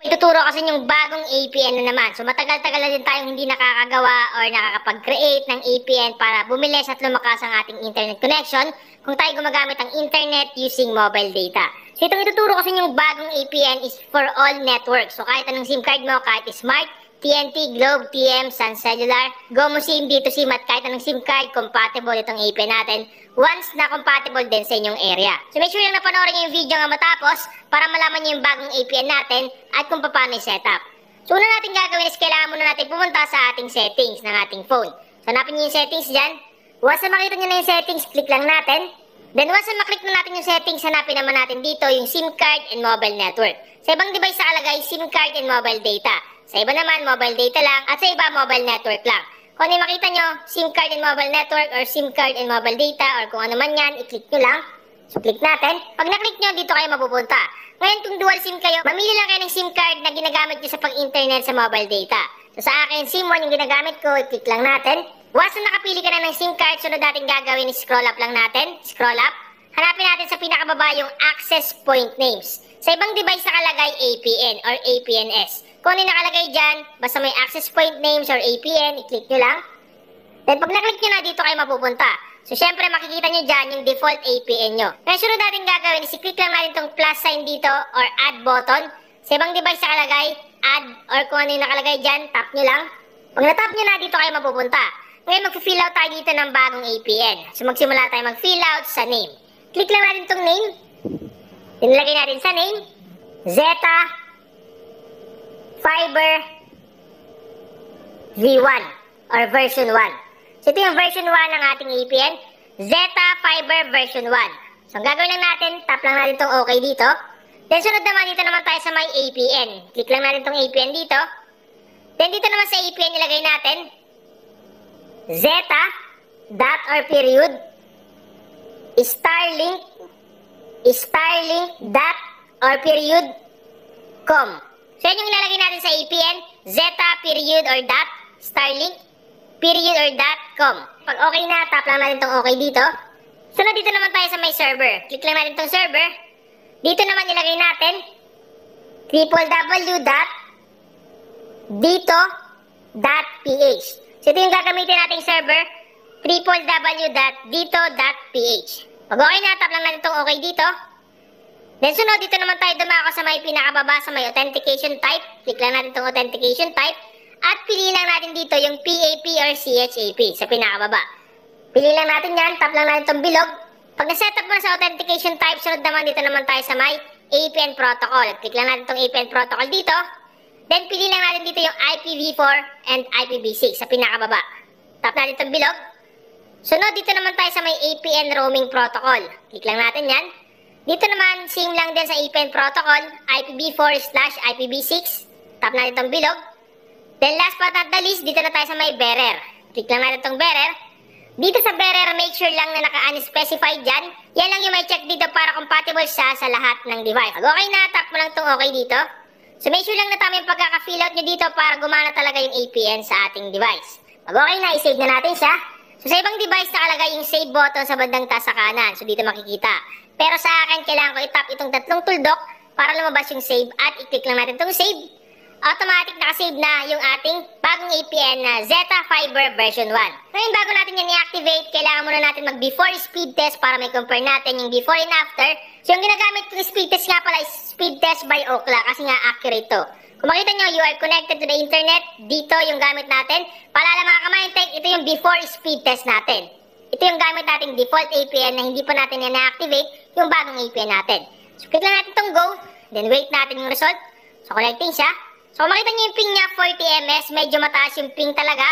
Ituturo kasi yung bagong APN na naman. So matagal-tagal na din tayong hindi nakakagawa or nakakapag-create ng APN para bumilis at lumakas ang ating internet connection kung tayo gumagamit ng internet using mobile data. So itong ituturo kasi yung bagong APN is for all networks. So kahit anong SIM card mo, kahit Smart, TNT, Globe, TM, Sun Cellular, Gomo SIM, Dito SIM at kahit anong SIM card, compatible itong APN natin once na compatible din sa inyong area. So make sure lang na panoorin nyo yung video nga matapos para malaman nyo yung bagong APN natin at kung paano yung setup. So una natin gagawin is kailangan muna natin pumunta sa ating settings ng ating phone. So hanapin nyo yung settings dyan. Once na makita nyo na yung settings, click lang natin. Then once na maklik na natin yung settings, hanapin naman natin dito yung SIM card and mobile network. Sa ibang device nakalagay SIM card and mobile data. Sa iba naman, mobile data lang, at sa iba, mobile network lang. Kung ano yung makita nyo, SIM card and mobile network, or SIM card and mobile data, or kung ano man yan, i-click nyo lang. So, click natin. Pag na-click nyo, dito kayo mapupunta. Ngayon, kung dual SIM kayo, mamili lang kayo ng SIM card na ginagamit nyo sa pag-internet sa mobile data. So, sa akin, SIM 1 yung ginagamit ko, i-click lang natin. Once na nakapili ka na ng SIM card, sunod natin gagawin is scroll up lang natin. Scroll up. Hanapin natin sa pinakababa yung access point names. Sa ibang device nakalagay APN or APNS. Kung ano nakalagay dyan, basta may access point names or APN, i-click nyo lang. Then pag na-click nyo na, dito kayo mapupunta. So syempre makikita nyo dyan yung default APN nyo. Kaya sunod natin gagawin is i-click lang natin itong plus sign dito or add button. Sa ibang device nakalagay, add or kung ano yung nakalagay dyan, tap nyo lang. Pag na-tap nyo na, dito kayo mapupunta. Ngayon mag-fill out tayo dito ng bagong APN. So magsimula tayo mag-fill out sa name. Click lang natin itong name. Nilagay natin sa name, Zeta Fiber V1 or version 1. So ito yung version 1 ng ating APN, Zeta Fiber version 1. So ang gagawin lang natin, tap lang natin itong OK dito. Then sunod naman dito naman tayo sa may APN. Click lang natin itong APN dito. Then dito naman sa APN ilagay natin, Zeta dot or period Starlink dot or period com. So yan yung ilalagay natin sa APN, Zeta period or dot, Starlink period or dot com. Pag okay na, tap lang natin itong okay dito. Sunod dito naman tayo sa may server. Click lang natin itong server. Dito naman ilagay natin www.dito.ph. So ito yung gagamitin nating server, www.dito.ph. Pag okay na, tap lang natin itong okay dito. Then sunod, dito naman tayo dumako sa may pinakababa sa may authentication type. Click lang natin itong authentication type. At pili lang natin dito yung PAP or CHAP sa pinakababa. Pili lang natin yan, tap lang natin itong bilog. Pag na-setup mo na sa authentication type, sunod naman dito naman tayo sa may APN protocol. Click lang natin itong APN protocol dito. Then pili lang natin dito yung IPv4 and IPv6 sa pinakababa. Tap natin itong bilog. Sunod, dito naman tayo sa may APN roaming protocol. Click lang natin yan. Dito naman, same lang din sa APN protocol, IPv4/IPv6. Tap natin itong bilog. Then last but not the least, dito na tayo sa may bearer. Click lang natin itong bearer. Dito sa bearer, make sure lang na naka-unspecified dyan. Yan lang yung may check dito para compatible siya sa lahat ng device. Pag okay na, tap mo lang itong okay dito. So make sure lang na tama yung pagkaka-fill out nyo dito para gumana talaga yung APN sa ating device. Pag okay na, i-save na natin siya. So sa ibang device nakalagay yung save button sa bandang taas sa kanan. So dito makikita. Pero sa akin, kailangan ko i-tap itong tatlong tuldok para lumabas yung save at i-click lang natin itong save. Automatic nakasave na yung ating bagong APN na Zeta Fiber version 1. Ngayon bago natin yan i-activate, kailangan muna natin mag-before speed test para may compare natin yung before and after. So yung ginagamit kong speed test nga pala is speed test by Ookla kasi nga accurate to. Kung makita nyo, you are connected to the internet, dito yung gamit natin. Paalala mga ka-Mindtech, ito yung before speed test natin. Ito yung gamit natin default APN na hindi pa natin yan na-activate yung bagong APN natin. So click lang natin itong go, then wait natin yung result. So connecting siya. So kung makita nyo yung ping niya 40 ms, medyo mataas yung ping talaga.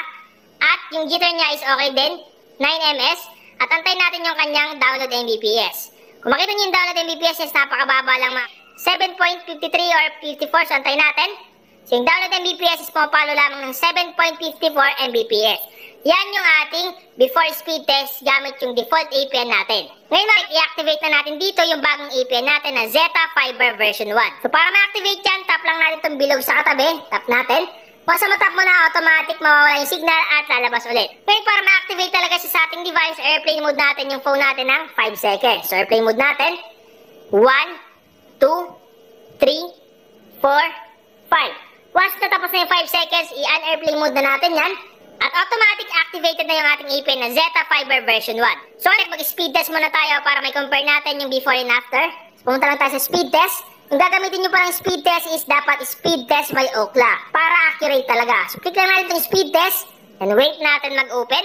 At yung jitter niya is okay din, 9 ms. At antayin natin yung kanyang download Mbps. Kung makita nyo yung download Mbps is napakababa lang 7.53 or 54, so antayin natin. So yung download Mbps is pumapalo lamang ng 7.54 Mbps. Yan yung ating before speed test gamit yung default APN natin. Ngayon i-activate na natin dito yung bagong APN natin na Zeta Fiber version 1. So para ma-activate yan, tap lang natin itong bilog sa katabi. Tap natin. Once matap mo na, automatic mawawala yung signal at lalabas ulit. Ngayon para ma-activate talaga siya sa ating device, airplane mode natin yung phone natin ng 5 seconds. So airplane mode natin, 1, 2, 3, 4, 5, 5. Once natapos na yung 5 seconds, i-on-airplane mode na natin yan. At automatic activated na yung ating APN na Zeta Fiber version 1. So, mag-speed test muna tayo para may compare natin yung before and after. So, pumunta lang tayo sa speed test. Yung gagamitin nyo parang speed test is dapat speed test by Ookla para accurate talaga. So, click lang natin itong speed test and wait natin mag-open.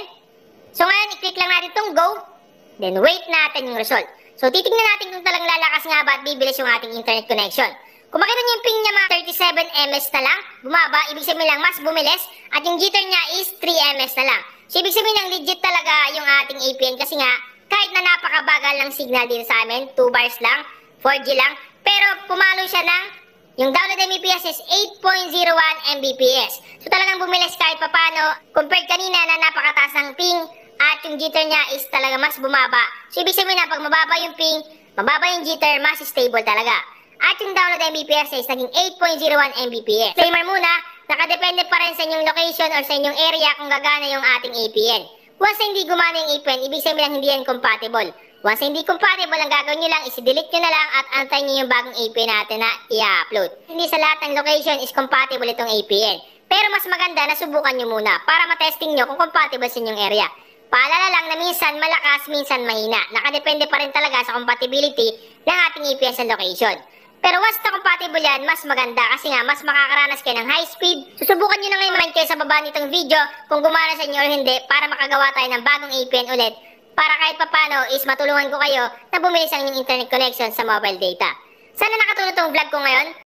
So, ngayon, i-click lang natin itong go. Then, wait natin yung result. So, titignan natin kung talagang lalakas nga ba at bibilis yung ating internet connection. Kung makita niyo yung ping niya mga 37 ms na lang, bumaba, ibig sabihin lang mas bumilis, at yung jitter niya is 3 ms na lang. So, ibig sabihin lang legit talaga yung ating APN kasi nga, kahit na napakabagal ng signal dito sa amin, 2 bars lang, 4G lang, pero pumalo siya ng, yung download Mbps is 8.01 Mbps. So, talagang bumilis kahit papano, compared kanina na napakataas ng ping, at yung jitter niya is talaga mas bumaba. So, ibig sabihin na pag mababa yung ping, mababa yung jitter, mas stable talaga. At yung download Mbps is naging 8.01 Mbps. Disclaimer muna, nakadepende pa rin sa inyong location or sa inyong area kung gagana yung ating APN. Once hindi gumana yung APN, ibig sabihin lang hindi yan compatible. Once hindi compatible, ang gagawin nyo lang is i-delete nyo na lang at antayin nyo yung bagong APN natin na i-upload. Hindi sa lahat ng location is compatible itong APN. Pero mas maganda na subukan nyo muna para matesting nyo kung compatible sa inyong area. Paalala lang na minsan malakas, minsan mahina. Nakadepende pa rin talaga sa compatibility ng ating APN sa location. Pero once na compatible yan, mas maganda kasi nga mas makakaranas kayo ng high speed. Susubukan nyo na ngayon man kayo sa baba nitong video kung gumana sa inyo or hindi para makagawa tayo ng bagong APN ulit para kahit papano is matulungan ko kayo na bumilis ang inyong internet connection sa mobile data. Sana nakatulong tong vlog ko ngayon.